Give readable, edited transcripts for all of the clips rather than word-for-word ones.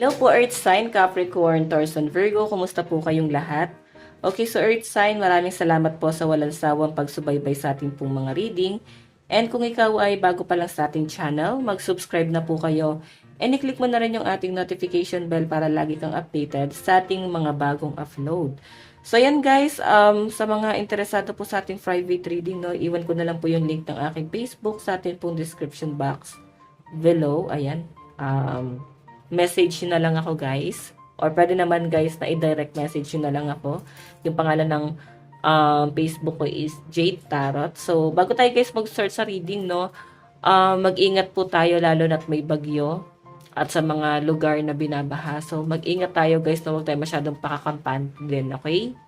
Hello po Earth Sign, Capricorn, Taurus, and Virgo. Kumusta po kayong lahat? Okay, so Earth Sign, maraming salamat po sa walang sawang pagsubaybay sa ating pong mga reading. And kung ikaw ay bago pa lang sa ating channel, mag-subscribe na po kayo. And i-click mo na rin yung ating notification bell para lagi kang updated sa ating mga bagong upload. So ayan guys, sa mga interesado po sa ating private reading, no, iwan ko na lang po yung link ng aking Facebook sa ating pong description box below. Ayan. Message nyo na lang ako guys. Or pwede naman guys na i-direct message nyo na lang ako. Yung pangalan ng Facebook ko is Jade Tarot. So, bago tayo guys mag-start sa reading, no, mag-ingat po tayo lalo na't may bagyo at sa mga lugar na binabaha. So, mag-ingat tayo guys na huwag tayo masyadong pakakampante din, okay?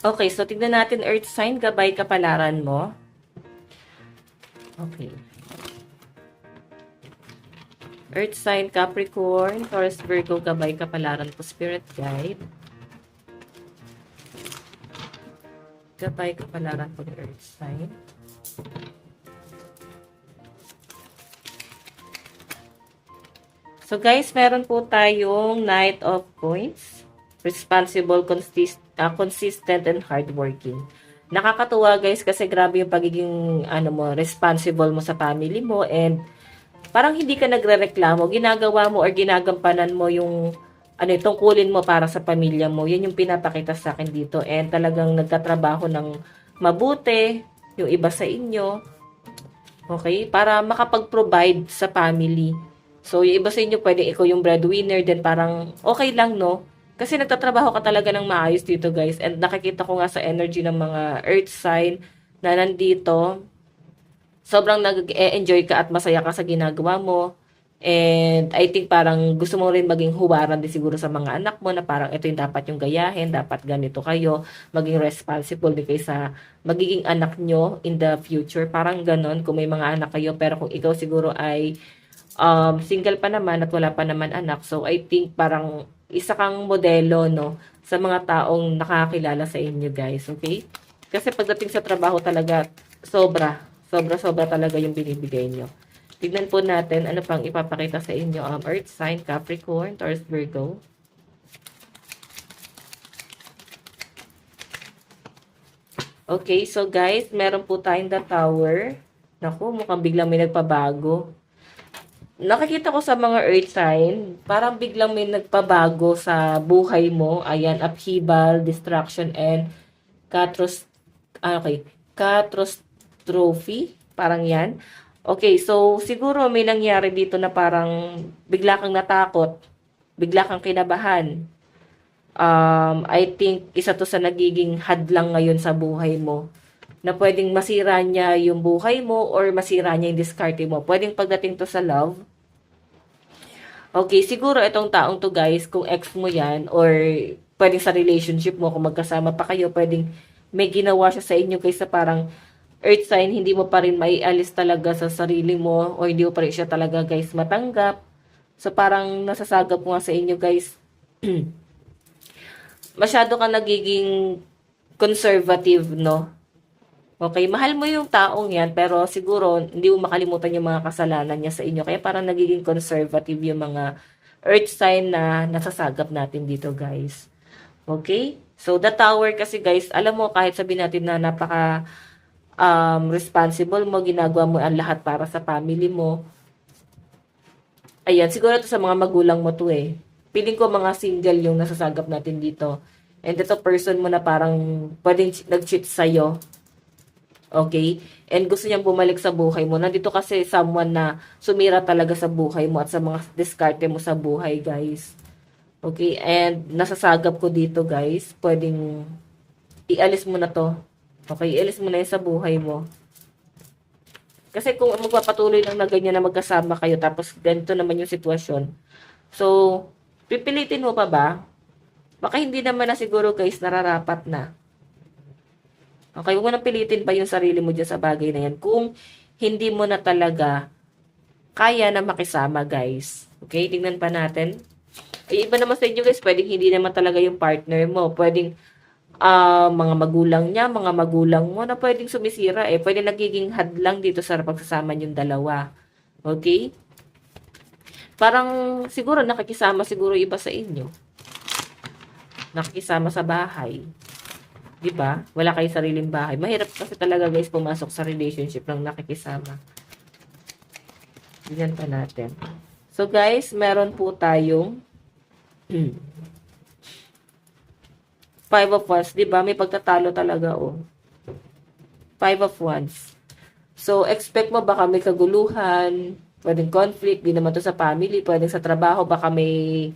Okay, so tignan natin Earth Sign, gabay kapalaran mo. Okay. Earth sign, Capricorn, Taurus, Virgo, gabay kapalaran po, Spirit Guide. Gabay kapalaran po ng Earth sign. So guys, meron po tayong Knight of Coins. Responsible, consistent, and hardworking. Nakakatuwa guys kasi grabe yung pagiging responsible mo sa family mo and parang hindi ka nagrereklamo, ginagawa mo or ginagampanan mo yung tungkulin mo para sa pamilya mo. Yan yung pinapakita sa akin dito. And talagang nagtatrabaho ng mabuti yung iba sa inyo. Okay? Para makapag-provide sa family. So, yung iba sa inyo, pwede ikaw yung breadwinner, then parang okay lang, no? Kasi nagtatrabaho ka talaga ng maayos dito, guys. And nakikita ko nga sa energy ng mga earth sign na nandito, sobrang nag-enjoy ka at masaya ka sa ginagawa mo. And I think parang gusto mo rin maging huwaran din siguro sa mga anak mo na parang ito yung dapat yung gayahin, dapat ganito kayo, maging responsible din kayo sa magiging anak nyo in the future. Parang ganon kung may mga anak kayo. Pero kung ikaw siguro ay single pa naman at wala pa naman anak. So I think parang isa kang modelo, no, sa mga taong nakakilala sa inyo guys. Okay? Kasi pagdating sa trabaho talaga, Sobra talaga yung binibigay nyo. Tignan po natin ano pang ipapakita sa inyo ang Earth sign, Capricorn, Taurus, Virgo. Okay, so guys, meron po tayong the Tower. Naku, mukhang biglang may nagpabago. Nakikita ko sa mga Earth sign, parang biglang may nagpabago sa buhay mo. Ayan, upheaval, distraction, and catastrophe, parang yan. Okay, so siguro may nangyari dito na parang bigla kang natakot, bigla kang kinabahan. I think isa to sa nagiging hadlang ngayon sa buhay mo na pwedeng masira niya yung buhay mo or masira niya yung diskarte mo. Pwedeng pagdating to sa love. Okay, siguro itong taong to guys, kung ex mo yan or pwedeng sa relationship mo, kung magkasama pa kayo, pwedeng may ginawa siya sa inyo kaysa parang earth sign, hindi mo pa rin maialis talaga sa sarili mo o hindi mo pa rin siya talaga guys matanggap. So parang nasasagap mo nga sa inyo guys, masyado ka nagiging conservative, no? Okay, mahal mo yung taong yan pero siguro hindi mo makalimutan yung mga kasalanan niya sa inyo. Kaya parang nagiging conservative yung mga earth sign na nasasagap natin dito guys. Okay? So the tower kasi guys, alam mo kahit sabihin natin na napaka responsible mo, ginagawa mo ang lahat para sa family mo. Ayan, siguro to sa mga magulang mo to eh. Piling ko mga single yung nasasagap natin dito. And ito person mo na parang pwedeng nag-cheat sa'yo. Okay? And gusto niyang bumalik sa buhay mo. Nandito kasi someone na sumira talaga sa buhay mo at sa mga diskarte mo sa buhay, guys. Okay? And nasasagap ko dito, guys. Pwedeng ialis mo na to. Okay, ialis mo na yun sa buhay mo. Kasi kung magpapatuloy lang na ganyan na magkasama kayo, tapos ganito naman yung sitwasyon. So, pipilitin mo pa ba? Baka hindi naman na siguro guys, nararapat na. Okay, huwag mo nang pilitin pa yung sarili mo dyan sa bagay na yan. Kung hindi mo na talaga kaya na makisama guys. Okay, tingnan pa natin. Ay, iba naman sa inyo guys, pwedeng hindi naman talaga yung partner mo. Pwedeng mga magulang niya, mga magulang mo na pwedeng sumisira eh. Pwede nagiging hadlang dito sa pagsasama yung dalawa. Okay? Parang siguro nakikisama siguro iba sa inyo. Nakikisama sa bahay. 'Di ba? Wala kayong sariling bahay. Mahirap kasi talaga guys pumasok sa relationship ng nakikisama. Tingnan pa natin. So guys, meron po tayong Five of Wands, 'di ba? May pagtatalo talaga oh. Five of Wands. So expect mo baka may kaguluhan, pwedeng conflict, di naman to sa family, pwedeng sa trabaho baka may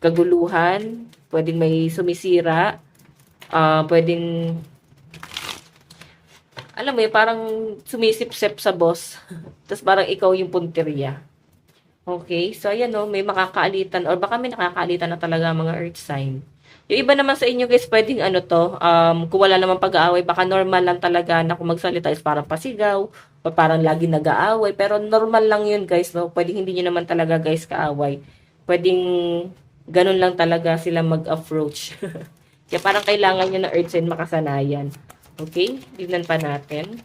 kaguluhan, pwedeng may sumisira, pwedeng alam mo yun, parang sumisip-sip sa boss. Tapos parang ikaw yung punteriya. Okay? So, ayan o, may makakaalitan or baka may nakakaalitan na talaga mga earth sign. Yung iba naman sa inyo guys, pwedeng ano to, kung wala naman pag-aaway, baka normal lang talaga na kung magsalita is parang pasigaw, o parang lagi nag-aaway. Pero normal lang yun guys, no? Pwedeng hindi nyo naman talaga guys kaaway. Pwedeng ganun lang talaga sila mag-approach. Kaya parang kailangan nyo na earth sign makasanayan. Okay? Tignan pa natin.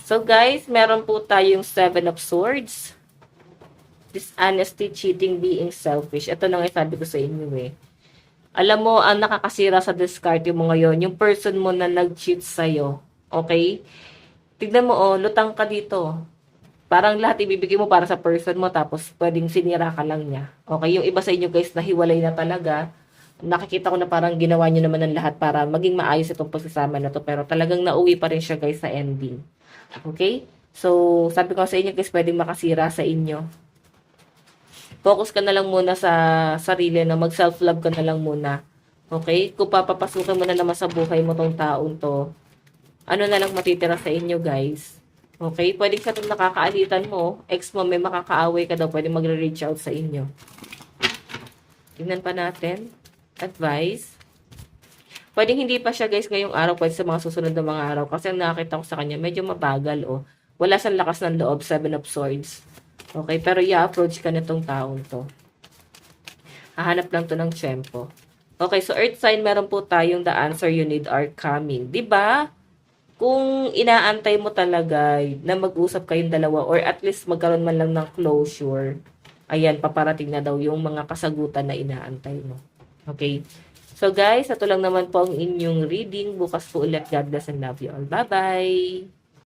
So guys, meron po tayong Seven of Swords. Dishonesty, cheating, being selfish. Ito na nga sabi ko sa inyo eh. Alam mo, ang nakakasira sa discard mo ngayon, yung person mo na nag-cheat sa'yo. Okay? Tignan mo oh, lutang ka dito. Parang lahat ibibigay mo para sa person mo, tapos pwedeng sinira ka lang niya. Okay? Yung iba sa inyo guys, nahiwalay na talaga. Nakikita ko na parang ginawa niyo naman ng lahat para maging maayos itong pagsasama na to. Pero talagang nauwi pa rin siya guys sa ending. Okay? So, sabi ko sa inyo guys, pwedeng makasira sa inyo. Focus ka na lang muna sa sarili, na mag-self-love ka na lang muna. Okay? Kung papapasukin mo na naman sa buhay mo tong taong to, ano na lang matitira sa inyo guys. Okay? Pwedeng sa itong nakakaalitan mo, ex mo, may makakaaway ka daw, pwedeng magre-reach out sa inyo. Tingnan pa natin. Advice. Pwedeng hindi pa siya guys ngayong araw, pwede sa mga susunod na mga araw. Kasi ang nakakita ko sa kanya, medyo mabagal oh. Wala siyang lakas ng loob, Seven of Swords. Okay, pero i-approach ka nitong taong to. Hahanap lang to ng tiyempo. Okay, so earth sign, meron po tayong the answer you need are coming. Diba? Kung inaantay mo talaga na mag-usap kayong dalawa or at least magkaroon man lang ng closure, ayan, paparating na daw yung mga kasagutan na inaantay mo. Okay? So guys, ito lang naman po ang inyong reading. Bukas po ulit. God bless and love you all. Bye-bye!